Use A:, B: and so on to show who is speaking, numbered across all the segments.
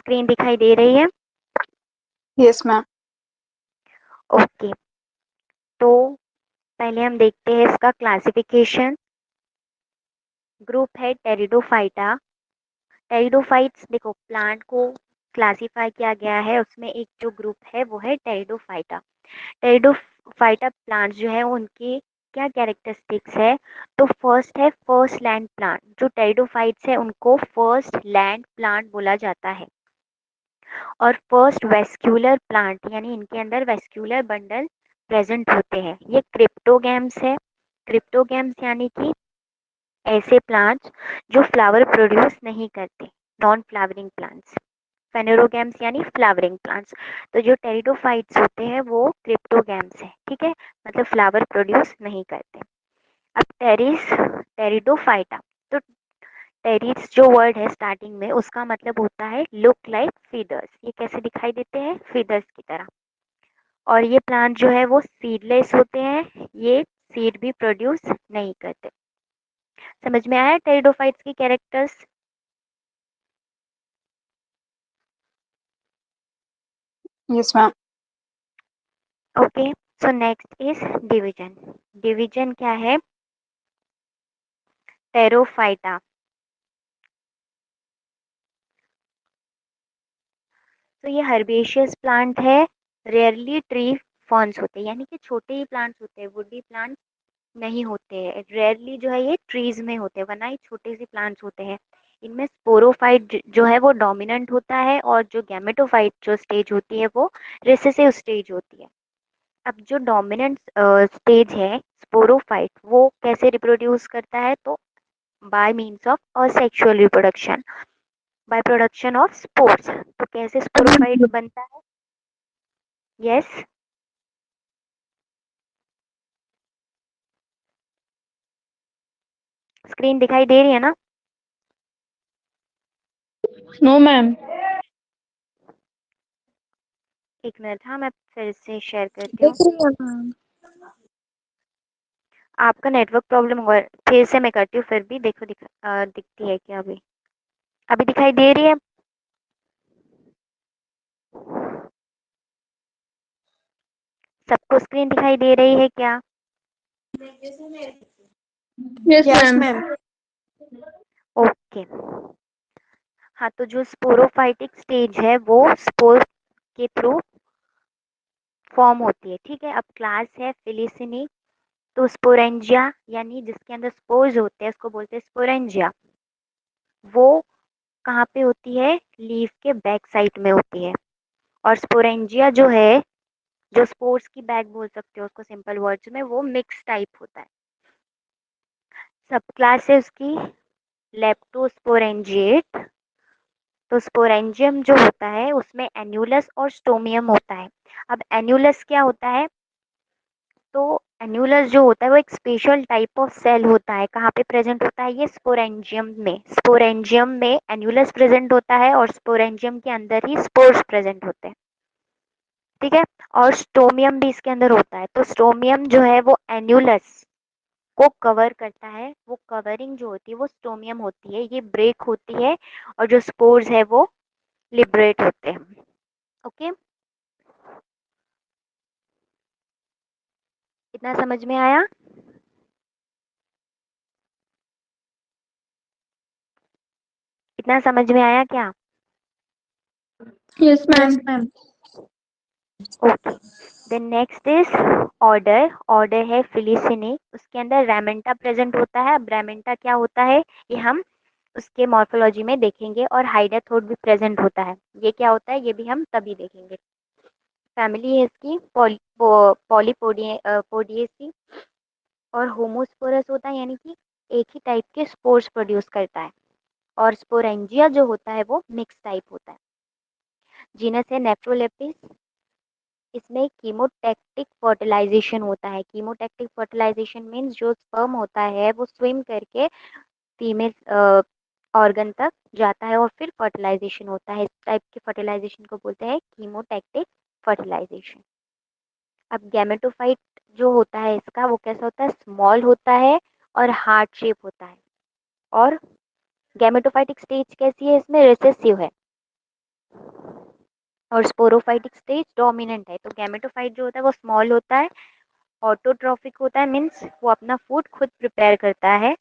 A: Screen दिखाई दे रही है?
B: Yes ma'am.
A: ओके, तो पहले हम देखते हैं इसका क्लासिफिकेशन। ग्रुप है टेरिडोफाइटा। टेरिडोफाइट्स, देखो प्लांट को क्लासिफाई किया गया है, उसमें एक जो ग्रुप है वो है टेरिडोफाइटा। टेरिडोफाइटा प्लांट्स जो है उनकी क्या कैरेक्टरिस्टिक्स है? तो फर्स्ट है फर्स्ट लैंड प्लांट। जो टेरिडोफाइट्स है उनको फर्स्ट लैंड प्लांट बोला जाता है। और फर्स्ट वेस्क्यूलर प्लांट, यानी इनके अंदर वेस्क्यूलर बंडल प्रेजेंट होते हैं। ये क्रिप्टोगैम्स है। क्रिप्टोगैम्स यानी कि ऐसे प्लांट्स जो फ्लावर प्रोड्यूस नहीं करते, नॉन फ्लावरिंग प्लांट्स। फेनेरोगैम्स यानी फ्लावरिंग प्लांट्स। तो जो टेरिडोफाइट्स होते हैं वो क्रिप्टोगैम्स है, ठीक है, मतलब फ्लावर प्रोड्यूस नहीं करते। अब टेरिडोफाइटा, तो टेरिस जो वर्ड है स्टार्टिंग में उसका मतलब होता है लुक लाइक फीदर्स। ये कैसे दिखाई देते हैं? फीदर्स की तरह। और ये प्लांट जो है वो सीडलेस होते हैं, ये सीड भी प्रोड्यूस नहीं करते। समझ में आया टेरिडोफाइट्स की characters?
B: Yes ma'am.
A: Okay, so next is division. Division क्या है? टेरोफाइटा। तो ये हर्बेशियस प्लांट है। रेयरली ट्री फॉर्म्स होते हैं, यानी कि छोटे ही प्लांट्स होते हैं, वुडी प्लांट नहीं होते हैं। रेयरली जो है ये ट्रीज में होते हैं, वरना ये छोटे से प्लांट्स होते हैं। इनमें स्पोरोफाइट जो है वो डोमिनेंट होता है, और जो गैमेटोफाइट जो स्टेज होती है वो रिसेसिव स्टेज होती है। अब जो डोमिनेंट स्टेज है स्पोरोफाइट, वो कैसे रिप्रोड्यूस करता है? तो bye means of asexual reproduction, by production of spores. तो कैसे स्पोरोफाइट बनता है? यस, स्क्रीन दिखाई दे रही है ना?
B: No ma'am.
A: एक मिनट, हाँ मैं फिर से शेयर करती
B: दिख
A: हूँ।
B: रही है मैम।
A: आपका नेटवर्क प्रॉब्लम होगा, फिर से मैं करती हूँ, फिर भी देखो दिखती है क्या? अभी अभी दिखाई दे रही है? सबको स्क्रीन दिखाई दे रही है क्या?
B: Yes
C: yes
B: ma'am.
C: Ma'am.
A: Okay, हाँ, तो जो स्पोरोफाइटिक स्टेज है वो स्पोर के थ्रू फॉर्म होती है, ठीक है। अब क्लास है फिलिसिनी। तो स्पोरेंजिया, यानी जिसके अंदर स्पोर्स होते हैं उसको बोलते हैं स्पोरेंजिया। वो कहाँ पे होती है? लीफ के बैक साइड में होती है। और स्पोरेंजिया जो है, जो स्पोर्स की बैग बोल सकते हो उसको सिंपल वर्ड्स में, वो मिक्स टाइप होता है। सब क्लास है उसकी लेप्टोस्पोरेंजिएट। तो स्पोरेंजियम जो होता है उसमें एन्यूलस और स्टोमियम होता है। अब एन्यूलस क्या होता है? तो एन्यूलस जो होता है वो एक स्पेशल टाइप ऑफ सेल होता है। कहाँ पे प्रेजेंट होता है ये? स्पोरेंजियम में। स्पोरेंजियम में एन्यूलस प्रेजेंट होता है, और स्पोरेंजियम के अंदर ही स्पोर्स प्रेजेंट होते हैं, ठीक है। और स्टोमियम भी इसके अंदर होता है। तो स्टोमियम जो है वो एन्यूलस को कवर करता है। वो कवरिंग जो होती है वो स्टोमियम होती है, ये ब्रेक होती है, और जो स्पोर्स है वो लिबरेट होते हैं। ओके, इतना समझ में आया? इतना समझ में आया क्या?
B: Yes ma'am.
C: Yes ma'am.
A: Okay, then next is order. Order है फिलिसिनी, उसके अंदर रैमेंटा प्रेजेंट होता है। अब रैमेंटा क्या होता है ये हम उसके मॉर्फोलॉजी में देखेंगे। और हाइडाथोड भी प्रेजेंट होता है। ये क्या होता है ये भी हम तभी देखेंगे। फैमिली है इसकी पॉलीपोडिएसी। और होमोस्पोरस होता है, यानी कि एक ही टाइप के स्पोर्स प्रोड्यूस करता है। और स्पोरेंजिया जो होता है वो मिक्स टाइप होता है। जीनस है नेफ्रोलेपिस। इसमें कीमोटैक्टिक फर्टिलाइजेशन होता है। कीमोटैक्टिक फर्टिलाइजेशन मीन्स जो स्पर्म होता है वो स्विम करके फीमेल ऑर्गन तक जाता है और फिर फर्टिलाइजेशन होता है। इस टाइप के फर्टिलाइजेशन को बोलते हैं कीमोटैक्टिक फर्टिलाइजेशन। अब गैमेटोफाइट जो होता है इसका, वो कैसा होता है? स्मॉल होता है और हार्ट शेप होता है। और गैमेटोफाइटिक स्टेज कैसी है? इसमें रिसेसिव है। और स्पोरोफाइटिक स्टेज डोमिनेंट है। तो गैमेटोफाइट जो होता है वो स्मॉल होता है, ऑटोट्रॉफिक होता है, मीन्स वो अपना फूड खुद प्रिपेयर करता है,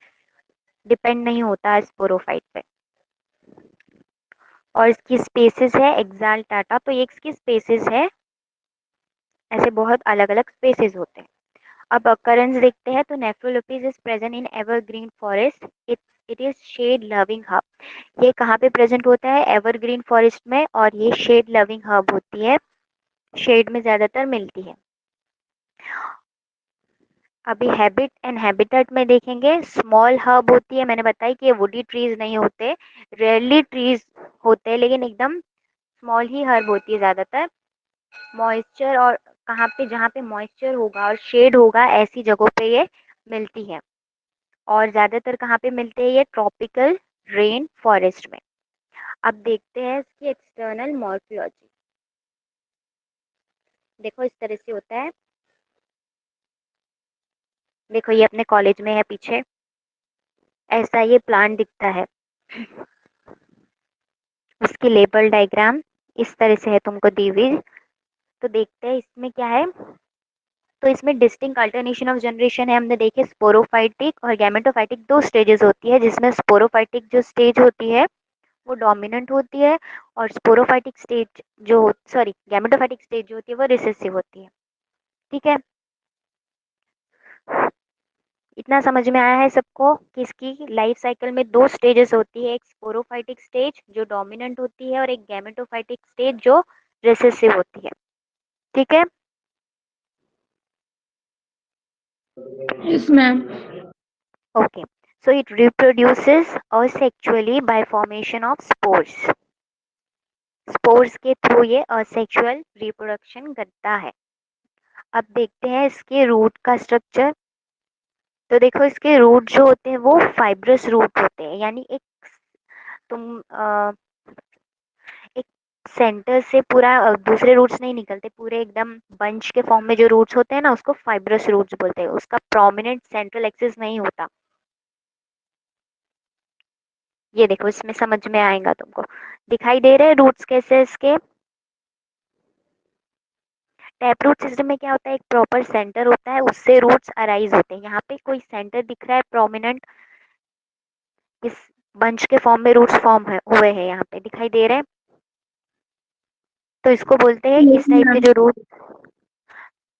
A: डिपेंड नहीं होता है स्पोरोफाइट पे। और इसकी स्पेसिस है एक्साल्टाटा, तो ये इसकी स्पेसिस है, ऐसे बहुत अलग अलग स्पेसिस होते हैं। अब अकरेंस देखते हैं तो nephrolepis is present in evergreen forest, it is shade loving herb. ये कहाँ पे प्रेजेंट होता है? एवरग्रीन फॉरेस्ट में, और ये शेड लविंग हब होती है, शेड में ज्यादातर मिलती है। अभी हैबिट एंड हैबिटेट में देखेंगे, स्मॉल हब होती है, मैंने बताया कि ये वुडी ट्रीज नहीं होते, रेयरली ट्रीज होते हैं, लेकिन एकदम स्मॉल ही हर्ब होती है ज्यादातर। मॉइस्चर और कहाँ पे, जहाँ पे मॉइस्चर होगा और शेड होगा ऐसी जगहों पे ये मिलती है। और ज्यादातर कहाँ पे मिलते हैं ये? ट्रॉपिकल रेन फॉरेस्ट में। अब देखते हैं इसकी एक्सटर्नल मॉर्फोलॉजी। देखो इस तरह से होता है, देखो ये अपने कॉलेज में है पीछे, ऐसा ये प्लांट दिखता है। उसकी लेबल डायग्राम इस तरह से है तुमको दी हुई। तो देखते हैं इसमें क्या है। तो इसमें डिस्टिंक्ट अल्टरनेशन ऑफ जनरेशन है, हमने देखे स्पोरोफाइटिक और गैमेटोफाइटिक दो स्टेजेस होती है, जिसमें स्पोरोफाइटिक जो स्टेज होती है वो डोमिनेंट होती है, और स्पोरोफाइटिक स्टेज जो, सॉरी, गैमेटोफाइटिक स्टेज जो होती है वो रिसेसिव होती है। ठीक है, इतना समझ में आया है सबको कि इसकी लाइफ साइकिल में दो स्टेजेस होती है, एक स्पोरोफाइटिक स्टेज जो डोमिनेंट होती है और एक गैमेटोफाइटिक स्टेज जो रिसेसिव होती है। ठीक है,
B: Yes, ma'am.
A: okay, so it reproduces asexually by formation of spores. Spores के थ्रू ये असेक्सुअल रिप्रोडक्शन करता है। अब देखते हैं इसके रूट का स्ट्रक्चर। तो देखो इसके रूट जो होते हैं वो फाइब्रस रूट होते हैं, यानी एक, तुम एक सेंटर से पूरा दूसरे रूट्स नहीं निकलते, पूरे एकदम बंच के फॉर्म में जो रूट्स होते हैं ना उसको फाइब्रस रूट्स बोलते हैं, उसका प्रोमिनेंट सेंट्रल एक्सिस नहीं होता। ये देखो इसमें समझ में आएगा तुमको, दिखाई दे रहे हैं रूट्स कैसे इसके। टैप रूट सिस्टम में क्या होता है, एक प्रॉपर सेंटर होता है, उससे रूट्स अराइज होते हैं। यहाँ पे कोई सेंटर दिख रहा है प्रोमिनेंट, इस बंच के फॉर्म में रूट्स फॉर्म हुए हैं, यहाँ पे दिखाई दे रहे हैं। तो इसको बोलते हैं,
B: Yes,
A: इस टाइप के
B: ma'am.
A: जो रूट,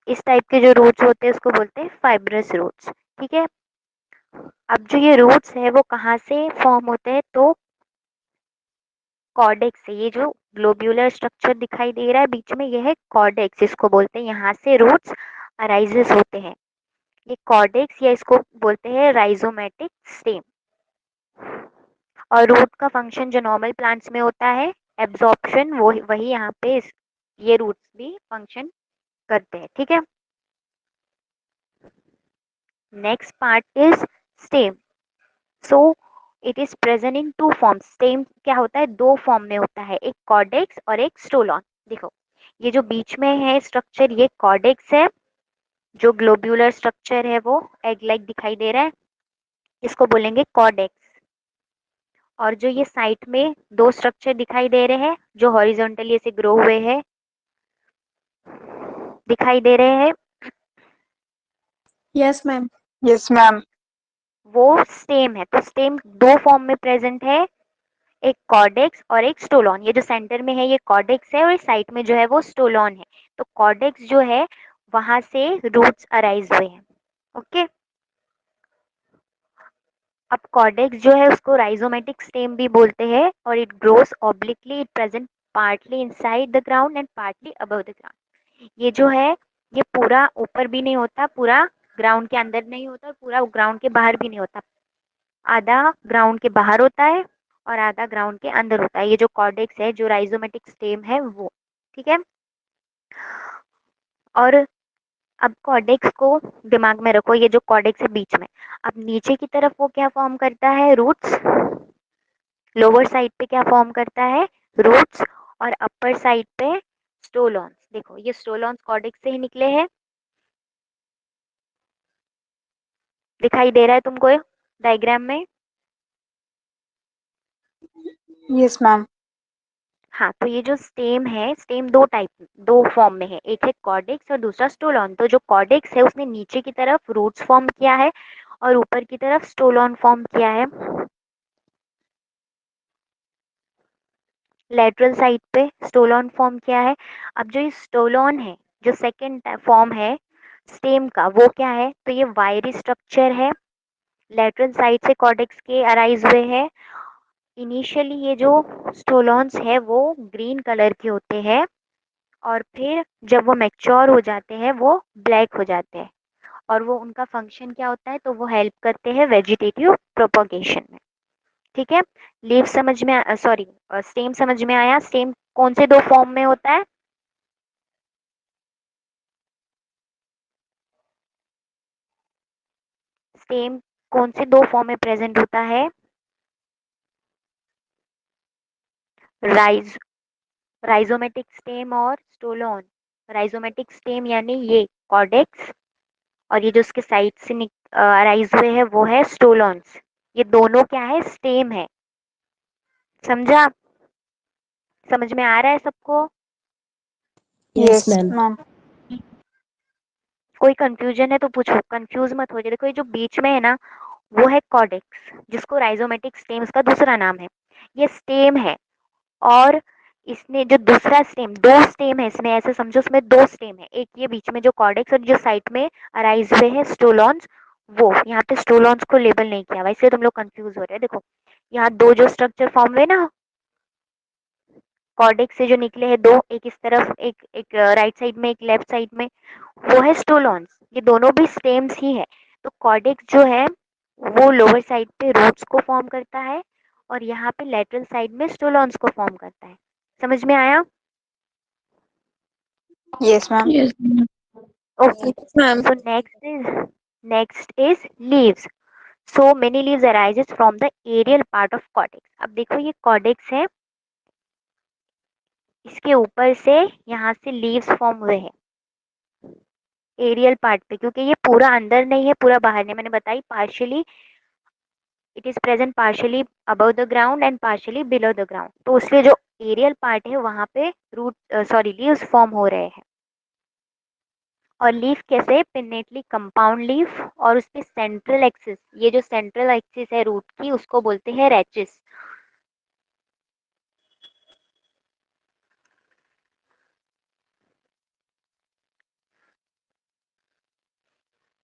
A: इस टाइप के जो रूट्स होते हैं उसको बोलते हैं फाइब्रस रूट्स। ठीक है, अब जो ये रूट्स है वो कहाँ से फॉर्म होते हैं? तो कॉर्डेक्स से, ये जो ग्लोब्यूलर स्ट्रक्चर दिखाई दे रहा है बीच में, ये है कॉर्डेक्स, इसको बोलते हैं, यहाँ से रूट्स अराइजेस होते हैं। ये कॉर्डेक्स, या इसको बोलते हैं राइजोमेटिक स्टेम। और रूट का फंक्शन जो नॉर्मल प्लांट्स में होता है एब्जॉर्प्शन, वो वही यहाँ पे ये रूट्स भी फंक्शन करते हैं। ठीक है, next part is stem. So it is present in two forms. Stem क्या होता है? दो फॉर्म में होता है, एक कॉर्डेक्स और एक स्टोलॉन। देखो ये जो बीच में है स्ट्रक्चर, ये कॉर्डेक्स है, जो ग्लोब्यूलर स्ट्रक्चर है वो एग लाइक दिखाई दे रहा है, इसको बोलेंगे कॉर्डेक्स। और जो ये साइड में दो स्ट्रक्चर दिखाई दे रहे हैं जो हॉरिजॉन्टली ऐसे ग्रो हुए हैं, दिखाई दे रहे हैं,
B: Yes, ma'am. Yes, ma'am.
A: वो स्टेम है। तो स्टेम दो फॉर्म में प्रेजेंट है, एक कॉर्डेक्स और एक स्टोलॉन। ये जो सेंटर में है ये कॉर्डेक्स है, और साइड में जो है वो स्टोलॉन है। तो कॉर्डेक्स जो है वहां से रूट्स अराइज हुए हैं। ओके, अब कॉर्डेक्स जो है उसको राइजोमेटिक स्टेम भी बोलते हैं, और it grows obliquely, it present partly inside the ground and partly above the ground. ये जो है ये पूरा ऊपर भी नहीं होता, पूरा ग्राउंड के अंदर नहीं होता, और पूरा ग्राउंड के बाहर भी नहीं होता, आधा ग्राउंड के बाहर होता है और आधा ग्राउंड के अंदर होता है। ये जो कॉर्डेक्स है, जो राइजोमेटिक स्टेम है वो। ठीक है, और अब कॉर्डेक्स को दिमाग में रखो, ये जो कॉर्डेक्स है बीच में, अब नीचे की तरफ वो क्या फॉर्म करता है? रूट्स। लोअर साइड पे क्या फॉर्म करता है? रूट्स। और अपर साइड पे स्टोलॉन्स। देखो ये स्टोलॉन्स कॉर्डेक्स से ही निकले हैं, दिखाई दे रहा है तुमको डायग्राम में?
B: Yes, ma'am.
A: हाँ, तो ये जो स्टेम है, स्टेम दो फॉर्म में है, एक है कॉर्डेक्स और दूसरा स्टोलॉन। तो जो कॉर्डेक्स है उसने नीचे की तरफ रूट्स फॉर्म किया है और ऊपर की तरफ स्टोलॉन फॉर्म किया है। लेटरल साइड पे स्टोलॉन फॉर्म किया है। अब जो ये स्टोलॉन है, जो सेकेंड फॉर्म है स्टेम का, वो क्या है? तो ये वायरी स्ट्रक्चर है, लेटरल साइड से कॉर्डेक्स के अराइज हुए हैं। इनिशियली ये जो स्टोलॉन्स है वो ग्रीन कलर के होते हैं और फिर जब वो मैच्योर हो जाते हैं वो ब्लैक हो जाते हैं। और वो उनका फंक्शन क्या होता है? तो वो हेल्प करते हैं वेजिटेटिव प्रोपोगेशन में। ठीक है, लीव समझ में, सॉरी, स्टेम समझ में आया? स्टेम कौन से दो फॉर्म में होता है? स्टेम कौन से दो फॉर्म में प्रेजेंट होता है? राइज राइजोमेटिक स्टेम और स्टोलोन। राइजोमेटिक स्टेम यानी ये कॉर्डेक्स, और ये जो उसके साइड से अराइज हुए हैं वो है स्टोलॉन्स। ये दोनों क्या है? स्टेम है। समझा? समझ में आ रहा है सबको?
C: Yes,
B: Yes,
C: ma'am.
B: ma'am.
A: कोई कंफ्यूजन है तो पूछो, कंफ्यूज मत हो जाए। देखो ये जो बीच में है ना, वो है कॉर्डेक्स, जिसको राइजोमेटिक स्टेम इसका दूसरा नाम है। ये स्टेम है। और इसने जो दूसरा स्टेम, दो स्टेम है इसमें, ऐसे समझो इसमें दो स्टेम है, एक ये बीच में जो कॉर्डेक्स और जो साइड में अराइज हुए हैं स्टोलॉन्स, वो यहाँ पे स्टोलॉन्स को लेबल नहीं किया हुआ, इसलिए तुम लोग कंफ्यूज हो रहे हैं। देखो यहाँ दो जो स्ट्रक्चर फॉर्म हुए ना कॉर्डेक्स से, जो निकले हैं दो, एक इस तरफ, एक एक राइट साइड में, एक लेफ्ट साइड में, वो है स्टोलॉन्स। ये दोनों भी स्टेम्स ही है। तो कॉर्डेक्स जो है वो लोअर साइड पे रूट्स को फॉर्म करता है और यहाँ पे लेटरल साइड में स्टोलॉन्स को फॉर्म करता है। समझ में आया?
B: Yes, ma'am.
C: Yes, ma'am.
A: Okay.
C: Yes, ma'am.
A: So next is leaves. So many leaves arises from the aerial part of cortex. अब देखो ये कॉर्डेक्स है, इसके ऊपर से यहाँ से लीव्स फॉर्म हुए हैं एरियल पार्ट पे, क्योंकि ये पूरा अंदर नहीं है पूरा बाहर नहीं, मैंने बताई partially it is present, partially above the ground and partially below the ground. तो उसलिए जो एरियल पार्ट है वहां पे रूट सॉरी लीव्स फॉर्म हो रहे हैं। और लीफ कैसे? पिन्नेटली कंपाउंड लीफ, और उसके सेंट्रल एक्सिस, ये जो सेंट्रल एक्सिस है रूट की उसको बोलते हैं रेचिस।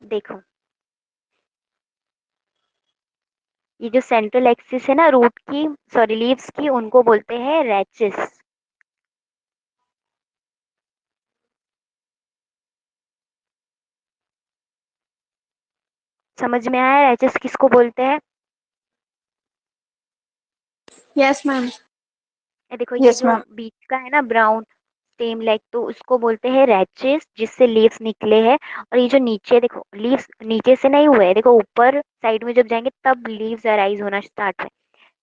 A: देखो ये जो सेंट्रल एक्सिस है ना रूट की, सॉरी लीव्स की, उनको बोलते हैं रेचिस। समझ में आया रेचिस किसको बोलते हैं?
C: Yes, ma'am.
A: देखो ये
B: Yes,
A: जो
B: ma'am.
A: बीच का है ना ब्राउन स्टेम लाइक, तो उसको बोलते हैं रैचेस, जिससे लीव्स निकले हैं। और ये जो नीचे देखो, लीव्स नीचे से नहीं हुए हैं, देखो ऊपर साइड में जब जाएंगे तब लीव्स अराइज होना स्टार्ट है।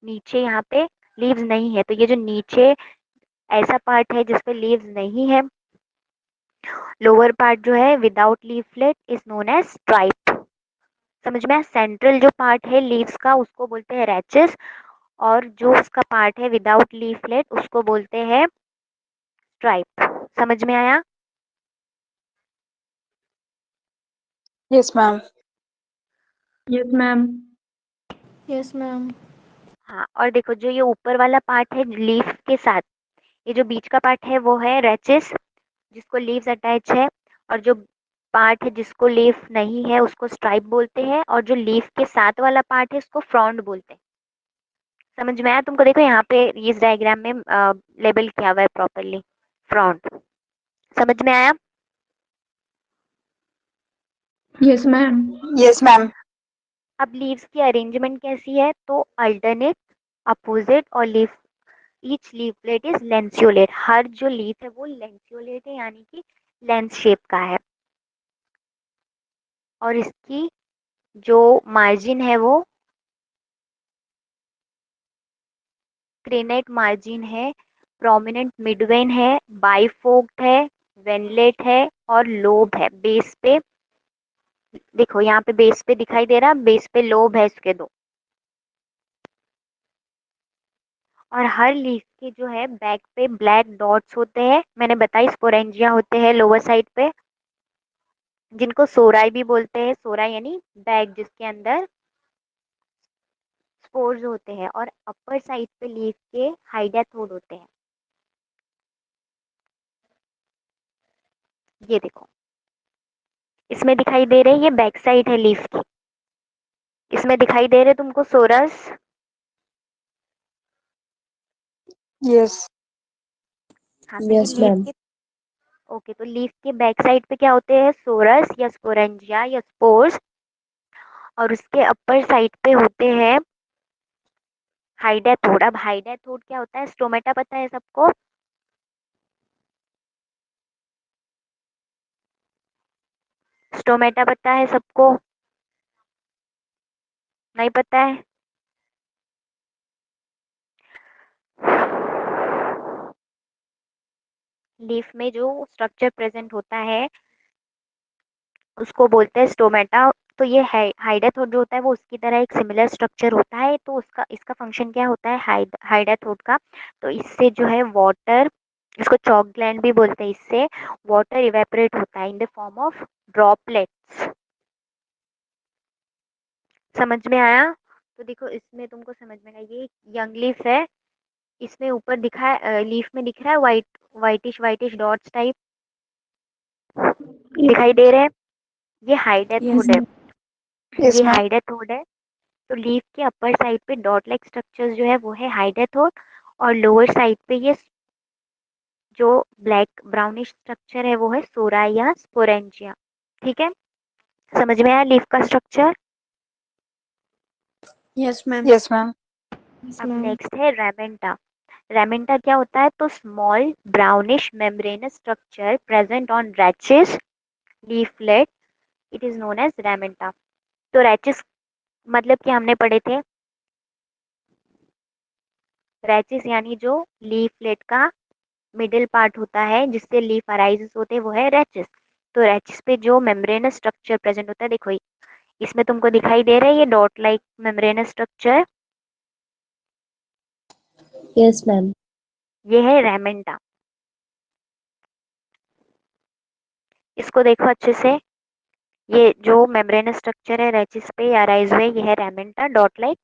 A: नीचे यहाँ पे लीव्स नहीं है, तो ये जो नीचे ऐसा पार्ट है जिसपे लीव्स नहीं है, लोअर पार्ट जो है without leaflet is known as stripe. समझ में? सेंट्रल जो पार्ट है लीव्स का उसको बोलते हैं रैचेस, और जो उसका पार्ट है विदाउट लीफलेट उसको बोलते हैं स्ट्राइप। समझ में आया?
B: Yes, ma'am.
C: Yes, ma'am. Yes, ma'am.
A: हाँ, और देखो जो ये ऊपर वाला पार्ट है लीफ के साथ, ये जो बीच का पार्ट है वो है रेचिस, जिसको लीव्स अटैच है। और जो पार्ट है जिसको लीफ नहीं है उसको स्ट्राइप बोलते हैं, और जो लीफ के साथ वाला पार्ट है उसको फ्रॉन्ड बोलते हैं। समझ में आया तुमको? देखो यहाँ पे इस डायग्राम में लेबल किया हुआ है प्रॉपरली, फ्रॉन्ड। समझ में आया?
C: Yes, ma'am.
B: Yes, ma'am.
A: अब लीव्स की अरेंजमेंट कैसी है? तो अल्टरनेट, अपोजिट, और लीफ, ईच लीफलेट इज लेंसियोलेट। हर जो लीफ है वो लेंसियोलेट है, यानी कि लेंस शेप का है। और इसकी जो मार्जिन है वो क्रेनेट मार्जिन है, प्रोमिनेंट मिडवेन है, बाइफोक्ट है, वेनलेट है, और लोब है बेस पे। देखो यहाँ पे बेस पे दिखाई दे रहा, बेस पे लोब है इसके दो। और हर लीफ के जो है बैक पे ब्लैक डॉट्स होते हैं। मैंने बताई स्पोरेंजिया होते हैं लोअर साइड पे, जिनको सोराई भी बोलते हैं। सोराई यानी बैग जिसके अंदर स्पोर्स होते हैं। और अपर साइड पे लीफ के हाइडेथोड होते हैं। ये देखो, इसमें दिखाई दे रहे हैं, ये बैक साइड है लीफ की। इसमें दिखाई दे रहे तुमको सोरस।
B: Yes.
A: हाँ, तो ये
C: Yes,
A: लीफ
C: ma'am.
A: के, ओके, तो लीफ के बैक साइड पे क्या होते हैं? सोरस या स्पोरेंजिया या स्पोर्स। और उसके अपर साइड पे होते हैं हाइडेथोड। अब हाइडेथोड क्या होता है? स्टोमेटा पता है सबको? स्टोमेटा पता है सबको? नहीं पता है? लीफ में जो स्ट्रक्चर प्रेजेंट होता है उसको बोलते हैं स्टोमेटा। तो ये हाइडेथोड जो होता है वो उसकी तरह एक सिमिलर स्ट्रक्चर होता है। तो उसका इसका फंक्शन क्या होता है हाइडेथोड का? तो इससे जो है वाटर, इसको चॉक ग्लैंड भी बोलते हैं, इससे वाटर इवेपोरेट होता है in the form of droplets. समझ में आया? तो देखो, इसमें तुमको समझ में आएगा, ये यंग लीफ है। इसमें ऊपर दिखा है, लीफ में दिख रहा है वाइटिश वाइटिश डॉट्स टाइप दिखाई दे रहे हैं। ये
C: Yes,
A: हाइडेथोड है।
C: ma'am.
B: Yes,
A: ये
B: ma'am.
A: हाइडेथोड है। तो लीफ के अपर साइड पे डॉट लाइक स्ट्रक्चर जो है वो है हाइडेथोड। और लोअर साइड पे ये जो ब्लैक ब्राउनिश स्ट्रक्चर है वो है सोरा या स्पोरेंजिया। ठीक है, समझ में आया लीफ का structure?
C: Yes, ma'am.
B: Yes, ma'am.
C: Yes,
A: अब
C: ma'am.
A: नेक्स्ट है रेमेंटा। रेमेंटा क्या होता है? तो small brownish membranous structure present on rachis leaflet, it is known as ramenta. तो रैचेस मतलब कि हमने पढ़े थे, रैचेस यानी जो लीफलेट का मिडिल पार्ट होता है जिससे लीफ अराइजेस होते हैं वो है रैचेस। तो रैचेस पे जो मेम्ब्रेनस स्ट्रक्चर प्रेजेंट होता है, देखो इसमें तुमको दिखाई दे रहा है ये dot like membranous structure,
C: Yes, ma'am.
A: ये है रेमेंटा। इसको देखो अच्छे से, ये जो मेम्ब्रेनस स्ट्रक्चर है रैचेस पे अराइज हुए, ये है रेमेंटा डॉट लाइक।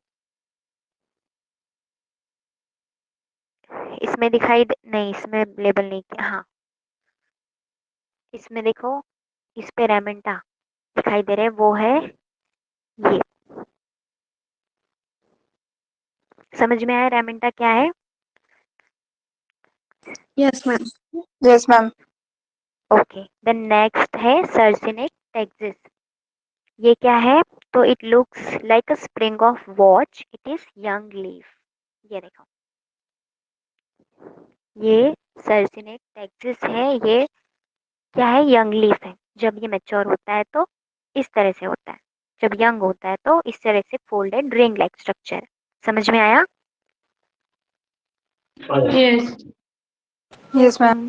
A: इसमें नहीं, इसमें लेबल नहीं किया। हाँ, इसमें देखो, इस पे रेमेंटा दिखाई दे रहा है, वो है ये। समझ में आया रेमेंटा क्या है?
C: Yes, ma'am.
B: Yes, ma'am.
A: Okay, then next है सर्सिनेट टेक्सिस। ये क्या है? तो it looks like a spring of watch, it is young leaf. ये देखो, ये सर्सिनेट टेक्सिस है। ये क्या है? यंग लीफ है। जब ये मैच्योर होता है तो इस तरह से होता है, जब यंग होता है तो इस तरह से फोल्डेड रिंग लाइक स्ट्रक्चर। समझ में आया?
C: Yes.
B: Yes, ma'am.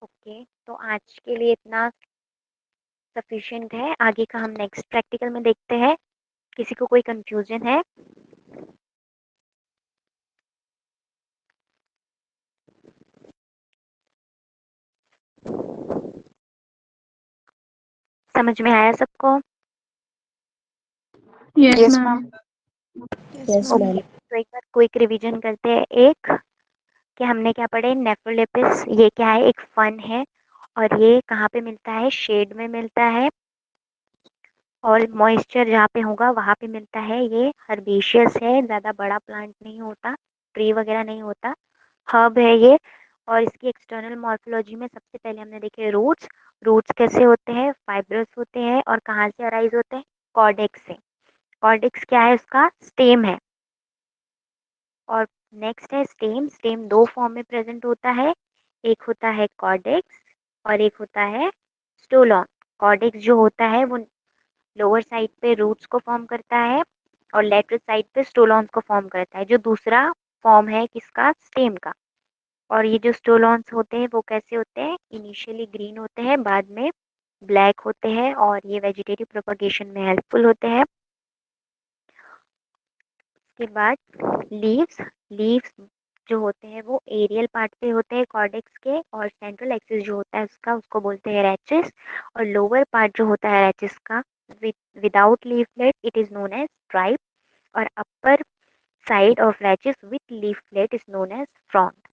A: ओके, तो आज के लिए इतना सफिशिएंट है। आगे का हम नेक्स्ट प्रैक्टिकल में देखते हैं। किसी को कोई कंफ्यूजन है? समझ में आया सबको?
C: Yes,
B: Yes,
C: ma'am.
B: ma'am.
C: Yes, ma'am.
A: Okay, तो एक बार क्विक रिवीजन करते हैं। एक, कि हमने क्या पढ़े? नेफ्रोलेपिस ये क्या है? एक फन है। और ये कहाँ पे मिलता है? शेड में मिलता है। और मॉइस्चर जहाँ पे होगा वहाँ पे मिलता है। ये हर्बेशियस है, ज़्यादा बड़ा प्लांट नहीं होता, ट्री वगैरह नहीं होता, हर्ब है ये। और इसकी एक्सटर्नल मॉर्फोलॉजी में सबसे पहले हमने देखे रूट्स। रूट्स कैसे होते हैं? फाइब्रस होते हैं। और कहाँ से अराइज होते हैं? कॉर्डेक्स से। कॉर्डेक्स क्या है? उसका स्टेम है। और नेक्स्ट है स्टेम। स्टेम दो फॉर्म में प्रेजेंट होता है, एक होता है कॉर्डेक्स और एक होता है स्टोलॉन। कॉर्डेक्स जो होता है वो लोअर साइड पे रूट्स को फॉर्म करता है और लेटरल साइड पे स्टोलॉन्स को फॉर्म करता है, जो दूसरा फॉर्म है किसका? स्टेम का। और ये जो स्टोलॉन्स होते हैं वो कैसे होते हैं? इनिशियली ग्रीन होते हैं, बाद में ब्लैक होते हैं, और ये वेजिटेटिव प्रोपगेशन में हेल्पफुल होते हैं। उसके बाद लीव्स। लीव्स जो होते हैं वो एरियल पार्ट पे होते हैं कॉर्डेक्स के, और सेंट्रल एक्सिस जो होता है उसका उसको बोलते हैं रैचिस, और लोअर पार्ट जो होता है रैचिस का without leaflet it is known as stripe, और upper side of rachis with leaflet is known as frond.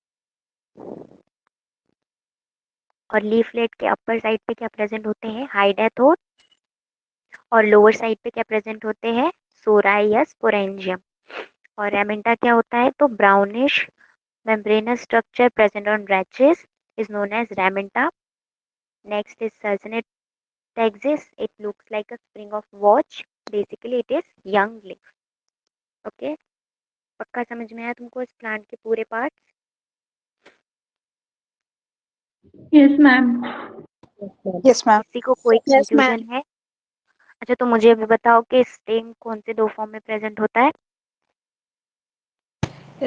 A: और लीफलेट के अपर साइड पे क्या प्रेजेंट होते हैं, हाइडेथोड, और लोअर साइड पे क्या प्रेजेंट होते हैं, सोराई या स्पोरेंजियम। और रेमेंटा क्या होता है, तो brownish membranous structure present on rachis is known as ramenta. Next is succinate taxis. It looks like a spring of watch. Basically, it is young leaf. Okay? पक्का समझ में आया तुमको इस प्लांट के पूरे parts?
C: Yes, ma'am.
B: Yes, ma'am.
A: किसी को कोई
C: Yes,
A: कंफ्यूजन
C: ma'am.
A: है? अच्छा, तो मुझे अभी बताओ कि स्टेम कौन से दो फॉर्म में प्रेजेंट होता है?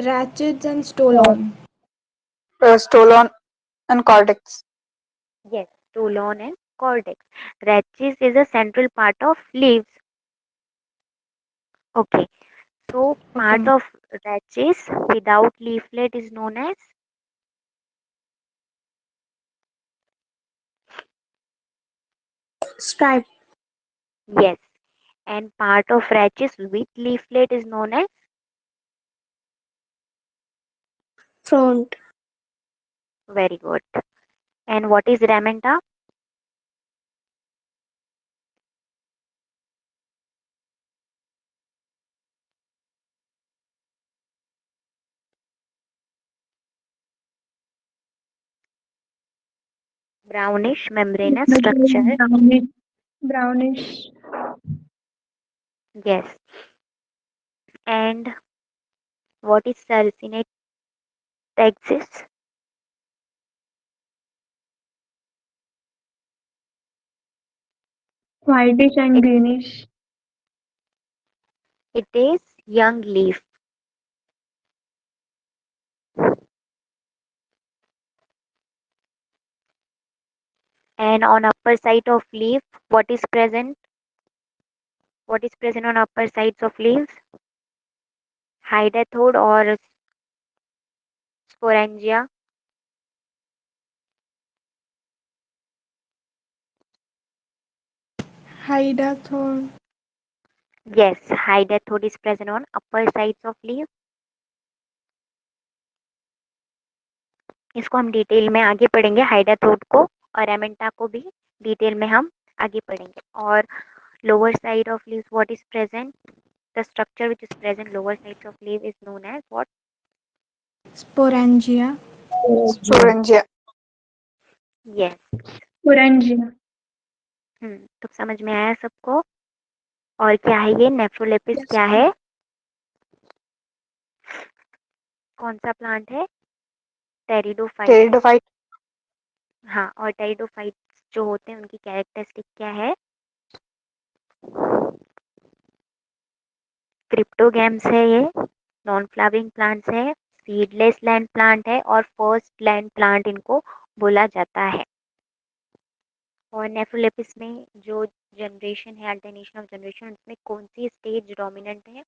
C: Ratchets and stolon.
B: Stolon and cortex.
A: Yes, stolon and cortex. Rachis is a central part of leaves. Okay, so part
C: Okay.
A: of rachis without leaflet is known as
C: Stripe.
A: yes, and part of rachis with leaflet is known as
C: Front.
A: very good. And what is ramenta? Brownish membranous structure.
C: Brownish. Brownish.
A: Yes. And what is sarcinate taxis?
C: Whitish and
A: It,
C: greenish.
A: it is young leaf. And on upper side of leaf, what is present? What is present on upper sides of leaves? Hydathode or sporangia?
C: Hydathor.
A: Yes, hydathode is present on upper sides of leaf. इसको हम detail में आगे पढ़ेंगे, hydathode को और एमेंटा को भी detail में हम आगे पढ़ेंगे। और lower side of leaves what is present, the structure which is present lower side of leave is known as what?
C: Sporangia.
B: Sporangia.
A: Yes.
C: Sporangia.
A: तो समझ में आया सबको? और क्या है ये नेफ्रोलेपिस,
C: Yes,
A: क्या
C: ma'am.
A: है, कौन सा प्लांट है? टेरिडोफाइट।
B: Pteridophyte.
A: हाँ, और टेरिडोफाइट जो होते हैं उनकी कैरेक्टरिस्टिक क्या है? क्रिप्टोगैम्स है ये, नॉन फ्लावरिंग प्लांट्स है, सीडलेस लैंड प्लांट है, और फर्स्ट लैंड प्लांट इनको बोला जाता है। और नेफ्रोलेपिस में जो जनरेशन है, अल्टरनेशन ऑफ जनरेशन, उसमें कौन सी स्टेज डोमिनेंट है?